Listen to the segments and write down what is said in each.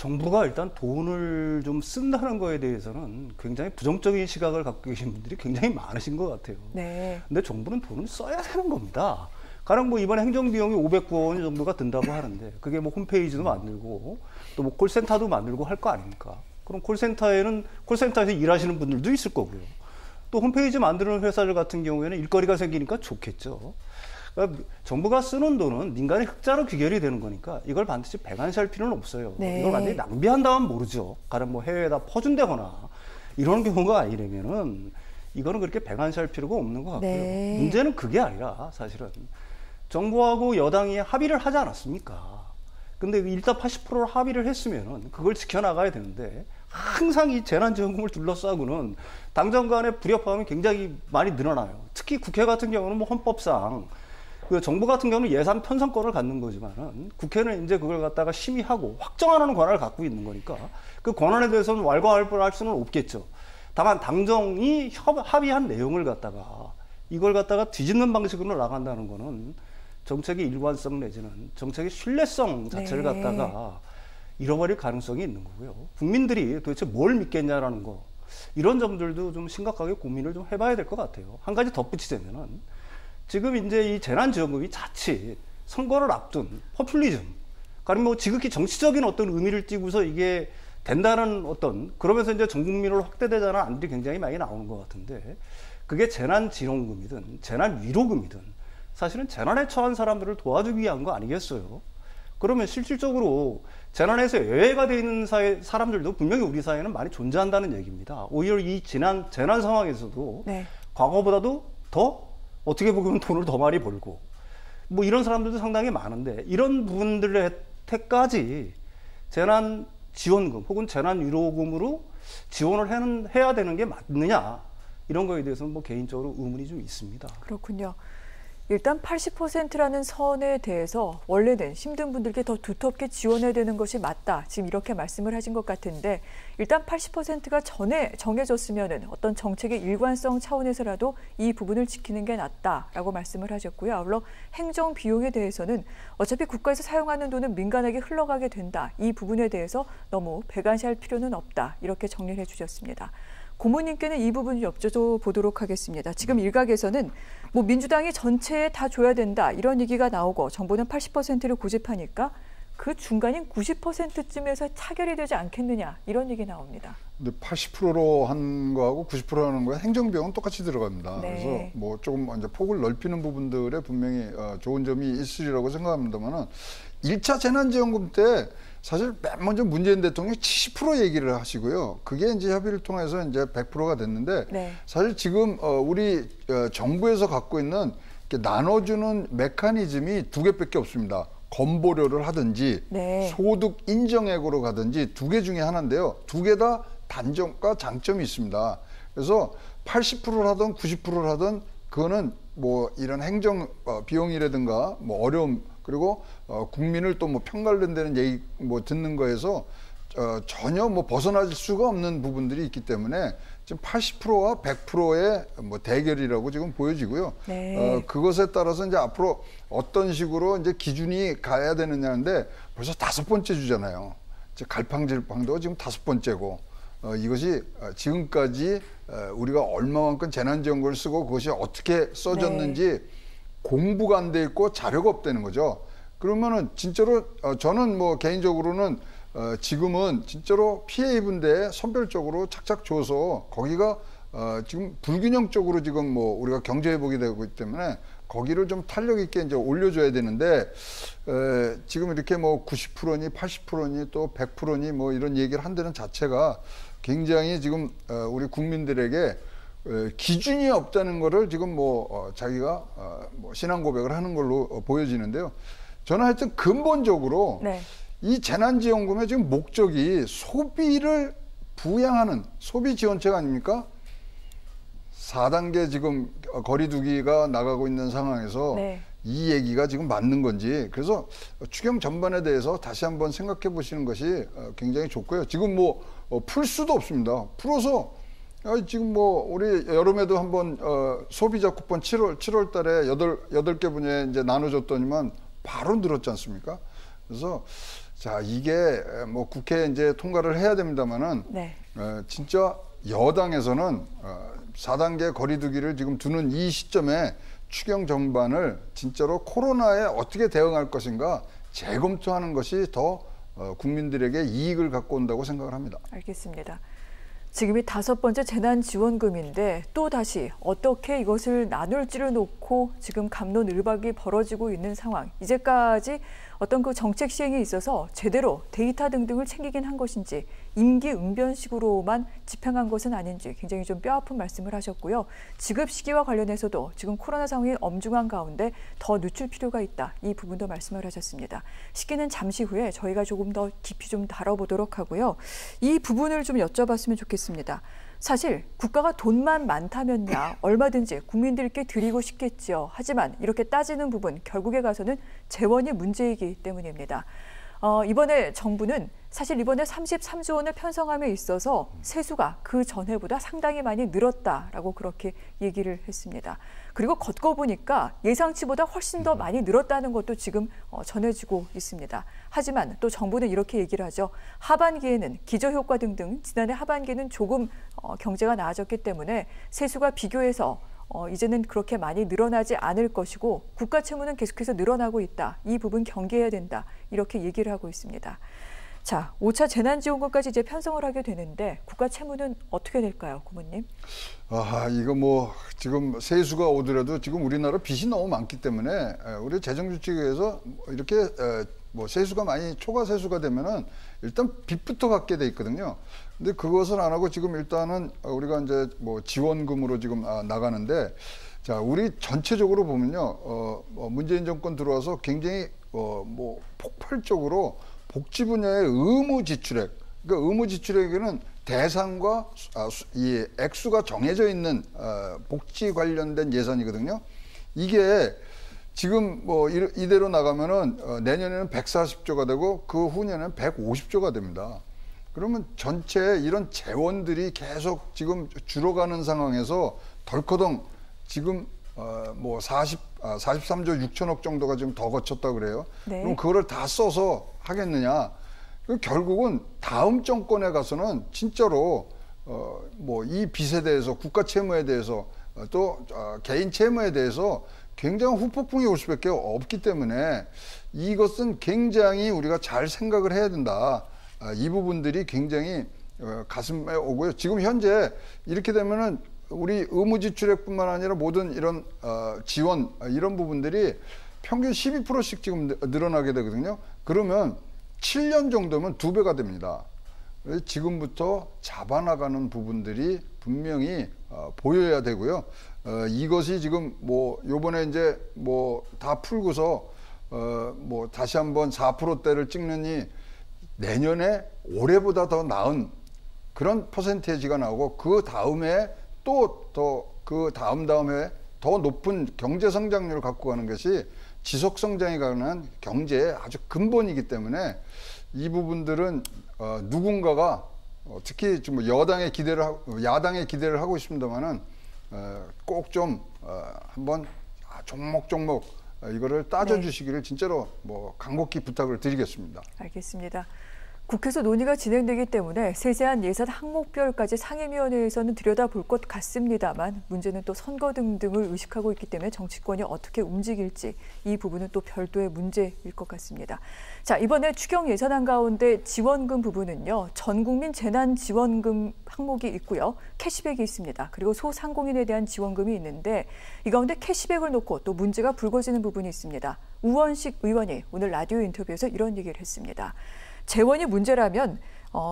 정부가 일단 돈을 좀 쓴다는 거에 대해서는 굉장히 부정적인 시각을 갖고 계신 분들이 굉장히 많으신 것 같아요. 네. 근데 정부는 돈을 써야 되는 겁니다. 가령 뭐 이번에 행정비용이 509억 원 정도가 든다고 하는데 그게 뭐 홈페이지도 만들고 또 뭐 콜센터도 만들고 할 거 아닙니까? 그럼 콜센터에서 일하시는 분들도 있을 거고요. 또 홈페이지 만드는 회사들 같은 경우에는 일거리가 생기니까 좋겠죠. 그러니까 정부가 쓰는 돈은 민간의 흑자로 귀결이 되는 거니까 이걸 반드시 배관시할 필요는 없어요. 네. 이걸 완전히 낭비한다면 모르죠. 가령 뭐 해외에다 퍼준다거나 이런 경우가 아니라면은 이거는 그렇게 배관시할 필요가 없는 것 같고요. 네. 문제는 그게 아니라 사실은 정부하고 여당이 합의를 하지 않았습니까? 근데 일단 80%를 합의를 했으면은 그걸 지켜나가야 되는데 항상 이 재난지원금을 둘러싸고는 당정 간의 불협화음이 굉장히 많이 늘어나요. 특히 국회 같은 경우는 뭐 헌법상 그 정부 같은 경우는 예산 편성권을 갖는 거지만은 국회는 이제 그걸 갖다가 심의하고 확정하는 권한을 갖고 있는 거니까 그 권한에 대해서는 왈가왈부할 수는 없겠죠. 다만 당정이 합의한 내용을 갖다가 이걸 갖다가 뒤집는 방식으로 나간다는 거는 정책의 일관성 내지는 정책의 신뢰성 자체를 네. 갖다가 잃어버릴 가능성이 있는 거고요. 국민들이 도대체 뭘 믿겠냐라는 거 이런 점들도 좀 심각하게 고민을 좀 해봐야 될 것 같아요. 한 가지 덧붙이자면은 지금 이제 이 재난지원금이 자칫 선거를 앞둔 포퓰리즘, 가령 뭐 지극히 정치적인 어떤 의미를 띠고서 이게 된다는 어떤 그러면서 이제 전 국민으로 확대되자는 안들이 굉장히 많이 나오는 것 같은데 그게 재난지원금이든 재난위로금이든 사실은 재난에 처한 사람들을 도와주기 위한 거 아니겠어요? 그러면 실질적으로 재난에서 예외가 되어 있는 사람들도 분명히 우리 사회에는 많이 존재한다는 얘기입니다. 오히려 이 재난 상황에서도 네. 과거보다도 더 어떻게 보면 돈을 더 많이 벌고 뭐 이런 사람들도 상당히 많은데 이런 부분들의 혜택까지 재난지원금 혹은 재난위로금으로 지원을 해야 되는 게 맞느냐 이런 거에 대해서는 뭐 개인적으로 의문이 좀 있습니다. 그렇군요. 일단 80%라는 선에 대해서 원래는 힘든 분들께 더 두텁게 지원해야 되는 것이 맞다. 지금 이렇게 말씀을 하신 것 같은데 일단 80%가 전에 정해졌으면 어떤 정책의 일관성 차원에서라도 이 부분을 지키는 게 낫다라고 말씀을 하셨고요. 아울러 행정 비용에 대해서는 어차피 국가에서 사용하는 돈은 민간에게 흘러가게 된다. 이 부분에 대해서 너무 배관시할 필요는 없다. 이렇게 정리를 해주셨습니다. 고모님께는 이 부분 여쭤보도록 하겠습니다. 지금 일각에서는 뭐 민주당이 전체에 다 줘야 된다 이런 얘기가 나오고 정부는 80%를 고집하니까 그 중간인 90%쯤에서 차결이 되지 않겠느냐 이런 얘기 나옵니다. 근데 80%로 한 거하고 90% 하는 거에 행정비용은 똑같이 들어갑니다. 네. 그래서 뭐 조금 이제 폭을 넓히는 부분들에 분명히 좋은 점이 있으리라고 생각합니다만은 1차 재난지원금 때 사실 맨 먼저 문재인 대통령이 70% 얘기를 하시고요. 그게 이제 협의를 통해서 이제 100%가 됐는데 네. 사실 지금 우리 정부에서 갖고 있는 이렇게 나눠주는 메커니즘이 두 개밖에 없습니다. 건보료를 하든지 네. 소득 인정액으로 가든지 두 개 중에 하나인데요. 두 개 다 단점과 장점이 있습니다. 그래서 80%를 하든 90%를 하든 그거는 뭐 이런 행정 비용이라든가 뭐 어려움 그리고 국민을 또 뭐 편관련되는 얘기 뭐 듣는 거에서 전혀 뭐 벗어날 수가 없는 부분들이 있기 때문에 지금 80%와 100%의 뭐 대결이라고 지금 보여지고요. 네. 그것에 따라서 이제 앞으로 어떤 식으로 이제 기준이 가야 되느냐인데 벌써 5번째 주잖아요. 이제 갈팡질팡도 지금 5번째고 이것이 지금까지 우리가 얼마만큼 재난지원금을 쓰고 그것이 어떻게 써졌는지 네. 공부가 안 돼 있고 자료가 없다는 거죠. 그러면은 진짜로 저는 뭐 개인적으로는 지금은 진짜로 피해 입은 데에 선별적으로 착착 줘서 거기가 지금 불균형적으로 지금 뭐 우리가 경제 회복이 되고 있기 때문에 거기를 좀 탄력 있게 이제 올려줘야 되는데 지금 이렇게 뭐 90%니 80%니 또 100%니 뭐 이런 얘기를 한다는 자체가 굉장히 지금 우리 국민들에게 기준이 없다는 거를 지금 뭐 자기가 뭐 신앙 고백을 하는 걸로 보여지는데요. 저는 하여튼 근본적으로 네. 이 재난지원금의 지금 목적이 소비를 부양하는 소비 지원책 아닙니까? 4단계 지금 거리두기가 나가고 있는 상황에서 네. 이 얘기가 지금 맞는 건지 그래서 추경 전반에 대해서 다시 한번 생각해 보시는 것이 굉장히 좋고요. 지금 뭐 풀 수도 없습니다. 풀어서 지금 뭐 우리 여름에도 한번 소비자 쿠폰 7월 달에 8개 분야에 이제 나눠줬더니만 바로 늘었지 않습니까? 그래서 자, 이게 뭐 국회에 이제 통과를 해야 됩니다만은 네. 진짜 여당에서는 4단계 거리두기를 지금 두는 이 시점에 추경 전반을 진짜로 코로나에 어떻게 대응할 것인가 재검토하는 것이 더 국민들에게 이익을 갖고 온다고 생각을 합니다. 알겠습니다. 지금이 5번째 재난지원금인데 또 다시 어떻게 이것을 나눌지를 놓고 지금 갑론을박이 벌어지고 있는 상황. 이제까지 어떤 그 정책 시행에 있어서 제대로 데이터 등등을 챙기긴 한 것인지 임기응변식으로만 집행한 것은 아닌지 굉장히 좀 뼈아픈 말씀을 하셨고요. 지급 시기와 관련해서도 지금 코로나 상황이 엄중한 가운데 더 늦출 필요가 있다. 이 부분도 말씀을 하셨습니다. 시기는 잠시 후에 저희가 조금 더 깊이 좀 다뤄보도록 하고요. 이 부분을 좀 여쭤봤으면 좋겠습니다. 사실 국가가 돈만 많다면야 얼마든지 국민들께 드리고 싶겠지요. 하지만 이렇게 따지는 부분 결국에 가서는 재원이 문제이기 때문입니다. 이번에 정부는 사실 이번에 33조 원을 편성함에 있어서 세수가 그 전해보다 상당히 많이 늘었다라고 그렇게 얘기를 했습니다. 그리고 걷고 보니까 예상치보다 훨씬 더 많이 늘었다는 것도 지금 전해지고 있습니다. 하지만 또 정부는 이렇게 얘기를 하죠. 하반기에는 기저효과 등등 지난해 하반기에는 조금 경제가 나아졌기 때문에 세수가 비교해서 이제는 그렇게 많이 늘어나지 않을 것이고 국가 채무는 계속해서 늘어나고 있다. 이 부분 경계해야 된다. 이렇게 얘기를 하고 있습니다. 자, 5차 재난지원금까지 이제 편성을 하게 되는데 국가 채무는 어떻게 될까요, 고모님? 이거 뭐 지금 세수가 오더라도 지금 우리나라 빚이 너무 많기 때문에 우리 재정주칙에서 이렇게 뭐 세수가 많이 초과 세수가 되면은 일단 빚부터 갖게 돼 있거든요. 근데 그것을 안 하고 지금 일단은 우리가 이제 뭐 지원금으로 지금 나가는데, 자, 우리 전체적으로 보면요, 문재인 정권 들어와서 굉장히 뭐 폭발적으로 복지 분야의 의무 지출액, 그러니까 의무 지출액에는 대상과 이 액수가 정해져 있는 복지 관련된 예산이거든요. 이게 지금 뭐 이대로 나가면은 내년에는 140조가 되고 그 후년에는 150조가 됩니다. 그러면 전체 이런 재원들이 계속 지금 줄어가는 상황에서 덜커덩 지금 뭐 43조 6천억 정도가 지금 더 거쳤다 그래요. 네. 그럼 그거를 다 써서 하겠느냐? 결국은 다음 정권에 가서는 진짜로 뭐 이 빚에 대해서 국가 채무에 대해서 또 개인 채무에 대해서 굉장히 후폭풍이 올 수밖에 없기 때문에 이것은 굉장히 우리가 잘 생각을 해야 된다. 이 부분들이 굉장히 가슴에 오고요. 지금 현재 이렇게 되면은 우리 의무지출액뿐만 아니라 모든 이런 지원 이런 부분들이 평균 12%씩 지금 늘어나게 되거든요. 그러면 7년 정도면 2배가 됩니다. 지금부터 잡아나가는 부분들이 분명히 보여야 되고요. 이것이 지금 뭐 요번에 이제 뭐 다 풀고서 뭐 다시 한번 4%대를 찍느니 내년에 올해보다 더 나은 그런 퍼센테이지가 나오고 그 다음에 또 더 그 다음에 더 높은 경제 성장률을 갖고 가는 것이 지속 성장에 관한 경제의 아주 근본이기 때문에 이 부분들은 누군가가 특히 좀 야당의 기대를 하고 있습니다만은 꼭 좀 한번 종목종목 이거를 따져주시기를 진짜로 뭐 간곡히 부탁을 드리겠습니다. 알겠습니다. 국회에서 논의가 진행되기 때문에 세세한 예산 항목별까지 상임위원회에서는 들여다볼 것 같습니다만 문제는 또 선거 등등을 의식하고 있기 때문에 정치권이 어떻게 움직일지 이 부분은 또 별도의 문제일 것 같습니다. 자, 이번에 추경 예산안 가운데 지원금 부분은요. 전국민 재난지원금 항목이 있고요. 캐시백이 있습니다. 그리고 소상공인에 대한 지원금이 있는데 이 가운데 캐시백을 놓고 또 문제가 불거지는 부분이 있습니다. 우원식 의원이 오늘 라디오 인터뷰에서 이런 얘기를 했습니다. 재원이 문제라면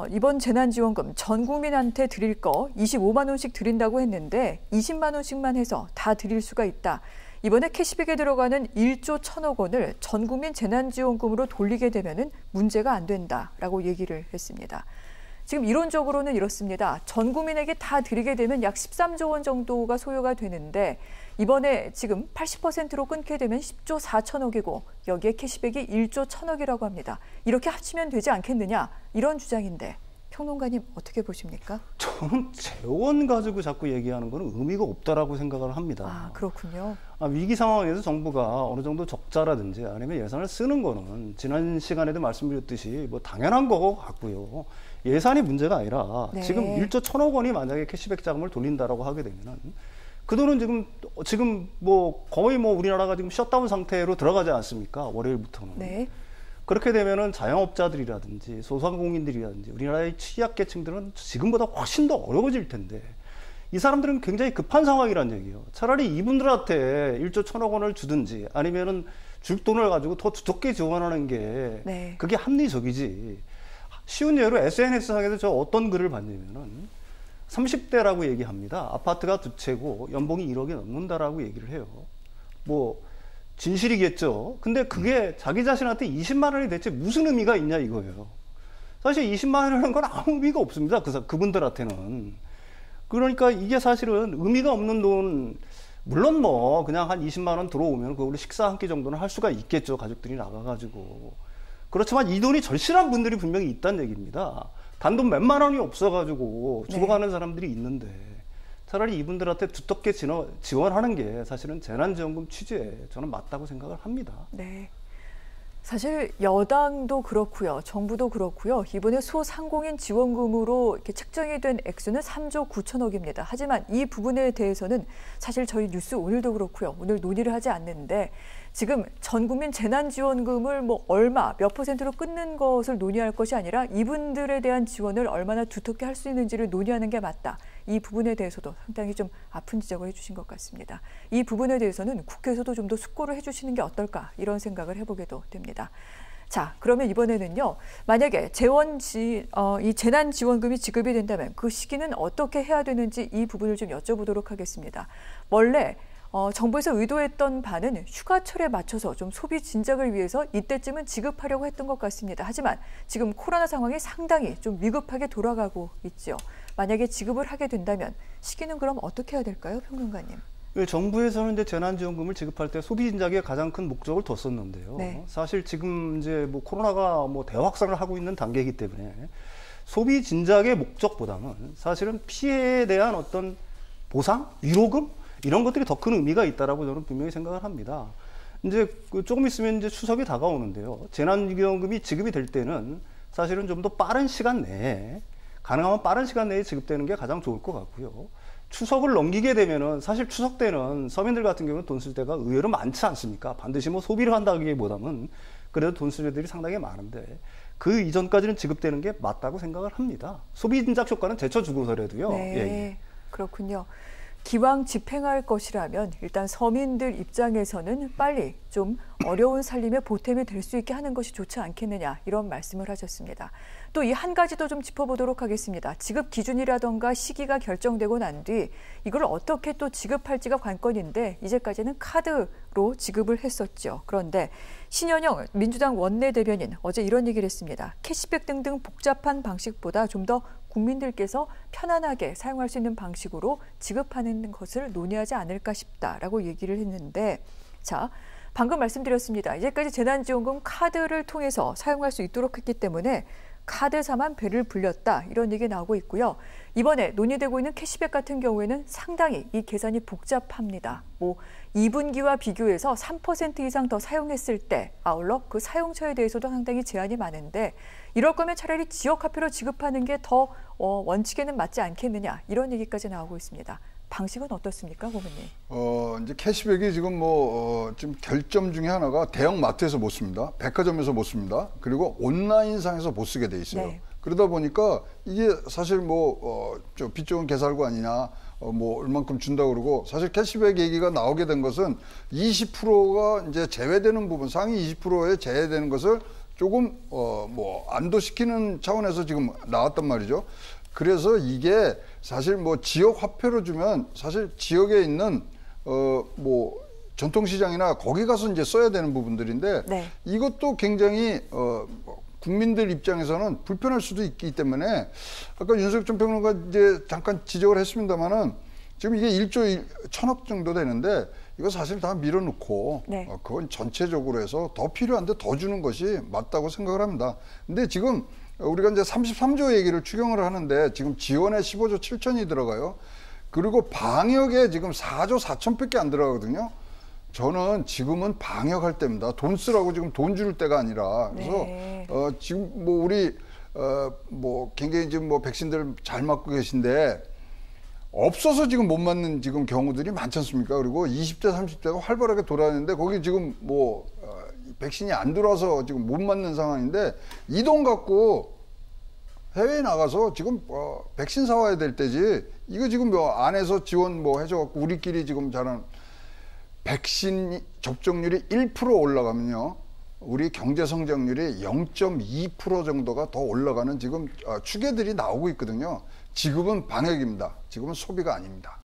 이번 재난지원금 전 국민한테 드릴 거 25만 원씩 드린다고 했는데 20만 원씩만 해서 다 드릴 수가 있다. 이번에 캐시백에 들어가는 1조 1천억 원을 전 국민 재난지원금으로 돌리게 되면은 문제가 안 된다라고 얘기를 했습니다. 지금 이론적으로는 이렇습니다. 전 국민에게 다 드리게 되면 약 13조 원 정도가 소요가 되는데 이번에 지금 80%로 끊게 되면 10조 4천억이고 여기에 캐시백이 1조 1천억이라고 합니다. 이렇게 합치면 되지 않겠느냐 이런 주장인데 평론가님 어떻게 보십니까? 저는 재원 가지고 자꾸 얘기하는 거는 의미가 없다라고 생각을 합니다. 아, 그렇군요. 위기 상황에서 정부가 어느 정도 적자라든지 아니면 예산을 쓰는 거는 지난 시간에도 말씀드렸듯이 뭐 당연한 거 같고요. 예산이 문제가 아니라 네. 지금 1조 1,000억 원이 만약에 캐시백 자금을 돌린다라고 하게 되면은 그 돈은 지금 뭐 거의 뭐 우리나라가 지금 셧다운 상태로 들어가지 않습니까? 월요일부터는. 네. 그렇게 되면은 자영업자들이라든지 소상공인들이라든지 우리나라의 취약계층들은 지금보다 훨씬 더 어려워질 텐데 이 사람들은 굉장히 급한 상황이란 얘기예요. 차라리 이분들한테 1조 1,000억 원을 주든지 아니면은 줄 돈을 가지고 더 두텁게 지원하는 게 네. 그게 합리적이지. 쉬운 예로 SNS상에서 저 어떤 글을 봤냐면은 30대라고 얘기합니다. 아파트가 두 채고 연봉이 1억이 넘는다라고 얘기를 해요. 뭐 진실이겠죠. 근데 그게 자기 자신한테 20만 원이 대체 무슨 의미가 있냐 이거예요. 사실 20만 원이라는 건 아무 의미가 없습니다. 그분들한테는. 그러니까 이게 사실은 의미가 없는 돈, 물론 뭐 그냥 한 20만 원 들어오면 그걸로 식사 한 끼 정도는 할 수가 있겠죠. 가족들이 나가가지고. 그렇지만 이 돈이 절실한 분들이 분명히 있다는 얘기입니다. 단돈 몇만 원이 없어가지고 죽어가는 사람들이 있는데 차라리 이분들한테 두텁게 지원하는 게 사실은 재난지원금 취지에 저는 맞다고 생각을 합니다. 네. 사실 여당도 그렇고요. 정부도 그렇고요. 이번에 소상공인 지원금으로 이렇게 책정이 된 액수는 3조 9천억입니다. 하지만 이 부분에 대해서는 사실 저희 뉴스 오늘도 그렇고요. 오늘 논의를 하지 않는데 지금 전국민 재난지원금을 뭐 얼마, 몇 %로 끊는 것을 논의할 것이 아니라 이분들에 대한 지원을 얼마나 두텁게 할 수 있는지를 논의하는 게 맞다. 이 부분에 대해서도 상당히 좀 아픈 지적을 해주신 것 같습니다. 이 부분에 대해서는 국회에서도 좀 더 숙고를 해주시는 게 어떨까 이런 생각을 해보게도 됩니다. 자, 그러면 이번에는요. 만약에 이 재난지원금이 지급이 된다면 그 시기는 어떻게 해야 되는지 이 부분을 좀 여쭤보도록 하겠습니다. 원래 정부에서 의도했던 바는 휴가철에 맞춰서 좀 소비 진작을 위해서 이때쯤은 지급하려고 했던 것 같습니다. 하지만 지금 코로나 상황이 상당히 좀 위급하게 돌아가고 있죠. 만약에 지급을 하게 된다면 시기는 그럼 어떻게 해야 될까요, 평론가님? 정부에서는 이제 재난지원금을 지급할 때 소비 진작에 가장 큰 목적을 뒀었는데요. 네. 사실 지금 이제 뭐 코로나가 뭐 대확산을 하고 있는 단계이기 때문에 소비 진작의 목적보다는 사실은 피해에 대한 어떤 보상, 위로금 이런 것들이 더 큰 의미가 있다라고 저는 분명히 생각을 합니다. 이제 조금 있으면 이제 추석이 다가오는데요. 재난지원금이 지급이 될 때는 사실은 좀 더 빠른 시간 내에 가능하면 빠른 시간 내에 지급되는 게 가장 좋을 것 같고요. 추석을 넘기게 되면은 사실 추석 때는 서민들 같은 경우는 돈 쓸 때가 의외로 많지 않습니까? 반드시 뭐 소비를 한다기보다는 그래도 돈 쓸 때들이 상당히 많은데 그 이전까지는 지급되는 게 맞다고 생각을 합니다. 소비 진작 효과는 제쳐주고서라도요. 네, 예. 그렇군요. 기왕 집행할 것이라면 일단 서민들 입장에서는 빨리 좀 어려운 살림에 보탬이 될 수 있게 하는 것이 좋지 않겠느냐 이런 말씀을 하셨습니다. 또 이 한 가지도 좀 짚어보도록 하겠습니다. 지급 기준이라던가 시기가 결정되고 난 뒤 이걸 어떻게 또 지급할지가 관건인데 이제까지는 카드로 지급을 했었죠. 그런데 신현영 민주당 원내대변인 어제 이런 얘기를 했습니다. 캐시백 등등 복잡한 방식보다 좀 더 국민들께서 편안하게 사용할 수 있는 방식으로 지급하는 것을 논의하지 않을까 싶다라고 얘기를 했는데 자, 방금 말씀드렸습니다. 이제까지 재난지원금 카드를 통해서 사용할 수 있도록 했기 때문에 카드사만 배를 불렸다 이런 얘기 나오고 있고요. 이번에 논의되고 있는 캐시백 같은 경우에는 상당히 이 계산이 복잡합니다. 뭐 2분기와 비교해서 3% 이상 더 사용했을 때 아울러 그 사용처에 대해서도 상당히 제한이 많은데 이럴 거면 차라리 지역화폐로 지급하는 게 더 원칙에는 맞지 않겠느냐 이런 얘기까지 나오고 있습니다. 방식은 어떻습니까, 고문님? 이제 캐시백이 지금 지금 결점 중에 하나가 대형 마트에서 못 씁니다. 백화점에서 못 씁니다. 그리고 온라인상에서 못 쓰게 돼 있어요. 네. 그러다 보니까 이게 사실 빚 좋은 개살구 아니냐, 얼만큼 준다 그러고 사실 캐시백 얘기가 나오게 된 것은 20%가 이제 제외되는 부분, 상위 20%에 제외되는 것을 조금 안도시키는 차원에서 지금 나왔단 말이죠. 그래서 이게 사실 지역 화폐로 주면 사실 지역에 있는 전통시장이나 거기 가서 이제 써야 되는 부분들인데 네. 이것도 굉장히 국민들 입장에서는 불편할 수도 있기 때문에 아까 윤석열 전 평론가 이제 잠깐 지적을 했습니다만은 지금 이게 1조 1,000억 정도 되는데 이거 사실 다 밀어놓고 네. 그건 전체적으로 해서 더 필요한데 더 주는 것이 맞다고 생각을 합니다. 근데 지금 우리가 이제 33조 얘기를 추경을 하는데 지금 지원에 15조 7천이 들어가요. 그리고 방역에 지금 4조 4천밖에 안 들어가거든요. 저는 지금은 방역할 때입니다. 돈 쓰라고 지금 돈 줄 때가 아니라. 그래서 네. 지금 뭐 우리 뭐 굉장히 지금 뭐 백신들 잘 맞고 계신데 없어서 지금 못 맞는 지금 경우들이 많지 않습니까? 그리고 20대 30대가 활발하게 돌아다니는데 거기 지금 뭐 백신이 안 들어와서 지금 못 맞는 상황인데 이 돈 갖고 해외에 나가서 지금 백신 사와야 될 때지. 이거 지금 뭐 안에서 지원 뭐 해줘갖고 우리끼리 지금 잘한 백신 접종률이 1% 올라가면요, 우리 경제 성장률이 0.2% 정도가 더 올라가는 지금 추계들이 나오고 있거든요. 지금은 방역입니다. 지금은 소비가 아닙니다.